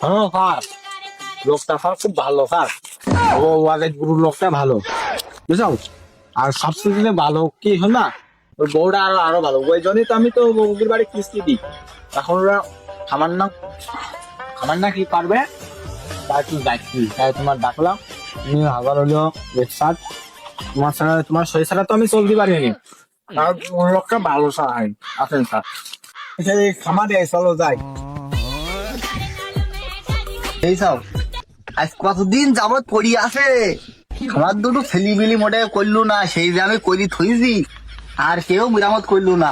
হ্যাঁ স্যার, লোকটা স্যার খুব ভালো স্যার। ও ওয়ালেট গুরু লোকটা ভালো, বুঝছো? আর সবচেয়ে ভালো কি হল না, ওর বউটা আরো আরো ভালো। ওই জন্যই তো আমি তো ওদের বাড়ি কিস্তি দিই। এখন ওরা খাবার না, খাবার না কি পারবে, তাই তুই যাচ্ছি, তাই তোমার ডাকলাম। তুমি আবার হলো স্যার, তোমার ছাড়া, তোমার শরীর ছাড়া তো আমি চলতে পারিনি। আর ওর লোকটা ভালো স্যার, আসেন স্যার, সেই খামারে চলো যাই। এই সব আজ কতদিন যাবত পড়ি আছে, আমার দুটো ছেলিবিলি মোটে করলু না, সেই যে আমি করি থইছি আর কেউ মেরামত করলু না।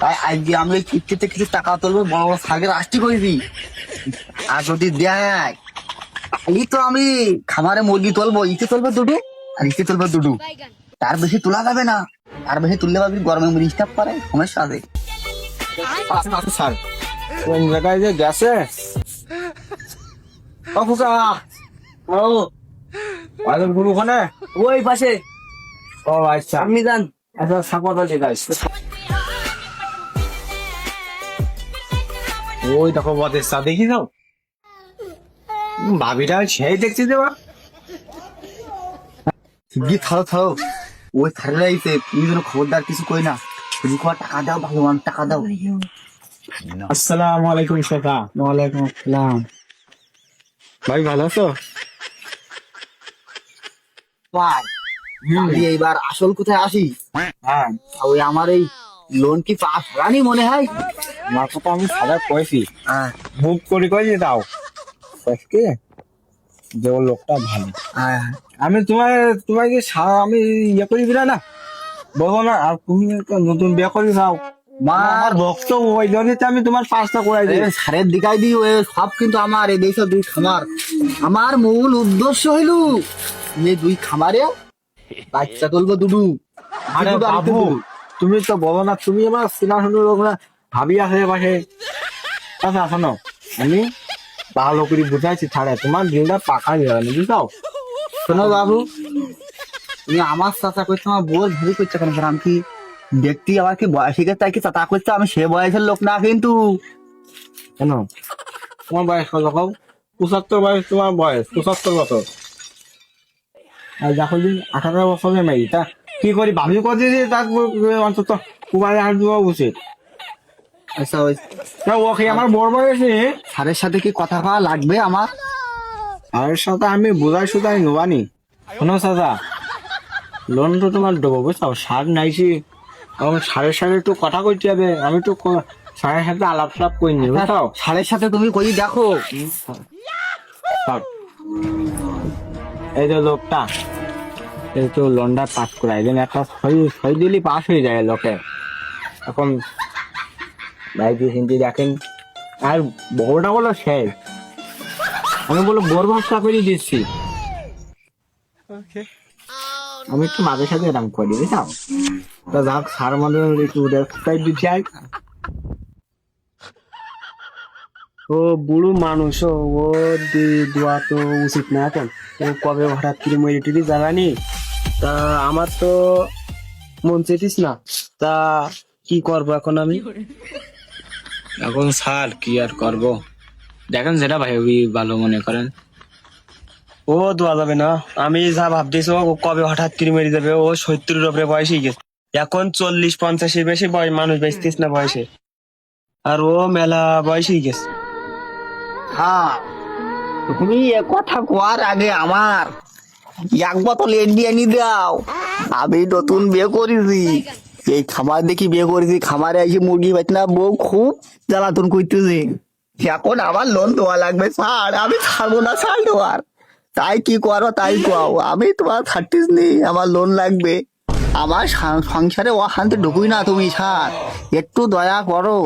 তাই আজকে আমি ওই কিস্তিতে কিছু টাকা তুলবো, বড় বড় সাগের আসটি করেছি। আর যদি দেয় এই তো আমি খামারে মুরগি তুলবো, ইতে তুলবো দুটো আর ইতে তুলবো দুটো, তার বেশি তোলা যাবে না। তার বেশি তুললে পারবি গরমে মুড়ি স্টাফ পারে, সমস্যা আছে। আসেন আসেন স্যার, কোন জায়গায় যে গেছে। ও ফুকা, ও ওয়ালেট গুরু ওখানে। ওই পাশে ও আচ্ছা, আপনি যান। আচ্ছা সাপোর্ট ঠিক আছে। ওই দেখো বদের চা দেখি যাও, ভাবিটা সেই দেখছি দেবা। গিয়ে থাও থাও, ওই থারে রাইতে তুমি যেন খবরদার কিছু কই না। তুমি কো টাকা দাও, ভগবান টাকা দাও। আসসালামু আলাইকুম শেখা। ওয়ালাইকুম আসসালাম। ভাই ভালো আছো? ভাই আমি এইবার আসল কোথায় আসি? হ্যাঁ, ওই আমার এই লোন কি পাস হয়নি মনে হয়। আমার কথা আমি সাদা কয়েছি, হ্যাঁ বুক করে করে দাও আজকে, যে ও লোকটা ভালো। হ্যাঁ আমি তোমাকে আমি ইয়ে করি দিলা না, বলো না। আর তুমি একটা নতুন বিয়ে করে দাও, মা আমার ভক্ত, ওই জন্যই তো আমি তোমার পাঁচটা করে দিই। সারের দিকাই দিই, ওই সব কিন্তু আমার এই দেশে দুই খামার। আমার মূল উদ্দেশ্য হইল এই দুই খামারে বাচ্চা তুলবো দুটো। আরে দুটো আর বাবু, দুটো। তুমি তো বলো না, তুমি আমার চেনা শুনো লোক না, ভাবি আছে পাশে। আচ্ছা শোনো, আমি ভালো করে বুঝাইছি, ছাড়ে তোমার দিনটা পাকা দিয়ে যাবে, বুঝাও। শোনো বাবু, তুমি আমার চাচা করছো, আমার বউর ভাবি করছো কেন? কারণ আমি কি ব্যক্তি, আমার কি বয়সী তাই কি চাচা করছে? আমি সে বয়সের লোক না কিন্তু। কেন, তোমার বয়স কত কও? 75 বয়স, তোমার বয়স 75 বছর। আর যখন দিন 18 বছরের মেয়ে, তা কি করি ভাবি করছি, তার অন্তত কুমারে হাত দেওয়া উচিত। আচ্ছা ওই তা ওকে আমার বড় বয়সে, স্যারের সাথে কি কথা কওয়া লাগবে আমার? আর সাথে আমি বোঝাই সুতাই নোবানি। শোনো চাচা, লোন তো তোমার দেবো, বুঝছো? সার নাইছি, এবং সারের সাথে একটু কথা কইতে হবে। আমি একটু সারের সাথে আলাপ সালাপ করিনি, বুঝছো? স্যারের সাথে তুমি কই দেখো। সব। এই যে লোকটা, এই তো লোনটা পাস করাই দেন, একটা সই সই দিলি পাস হয়ে যায় লোকে। এখন ভাইজি হিন্দি দেখেন, আর বড়টা বলো শেষ, আমি বলো বড় ভাষা করে দিচ্ছি। আমি একটু মাঝে সাথে এরকম করি, বুঝছো? তা যাক, সার মানে একটু রেসপেক্ট দিতে হয়। ও বুড়ো মানুষ, ও দোয়া তো উচিত না এখন। ও কবে হঠাৎ করে মরে টুরি জানানি, তা আমার তো মন চেতিস না। তা কি করবো এখন আমি? এখন স্যার কি আর করবো, দেখেন যেটা ভাই ভালো মনে করেন। ও দোয়া যাবে না, আমি যা ভাবতেছি ও কবে হঠাৎ করে মরে যাবে। ও 70-এর উপরে বয়সে গেছে, এখন 40-50-এর বেশি বয়স মানুষ বেচতিস না বয়সে, আর ও মেলা বয়সে গেছে। হ্যাঁ, তুমি এ কথা কোয়ার আগে আমার এক বোতল এনে দাও। আমি নতুন বিয়ে করেছি, এই খামার দেখি বিয়ে করেছি। খামারে এসে মুরগি পাইছি না, বউ খুব জ্বালাতন করতেছে। এখন আমার লোন দেওয়া লাগবে স্যার, আমি ছাড়বো না স্যার দেওয়ার। তাই কি করো তাই কও, আমি তোমার খাটিস নি, আমার লোন লাগবে। আমার সংসারে অশান্তি ঢুকুই না তুমি স্যার, একটু দয়া করো।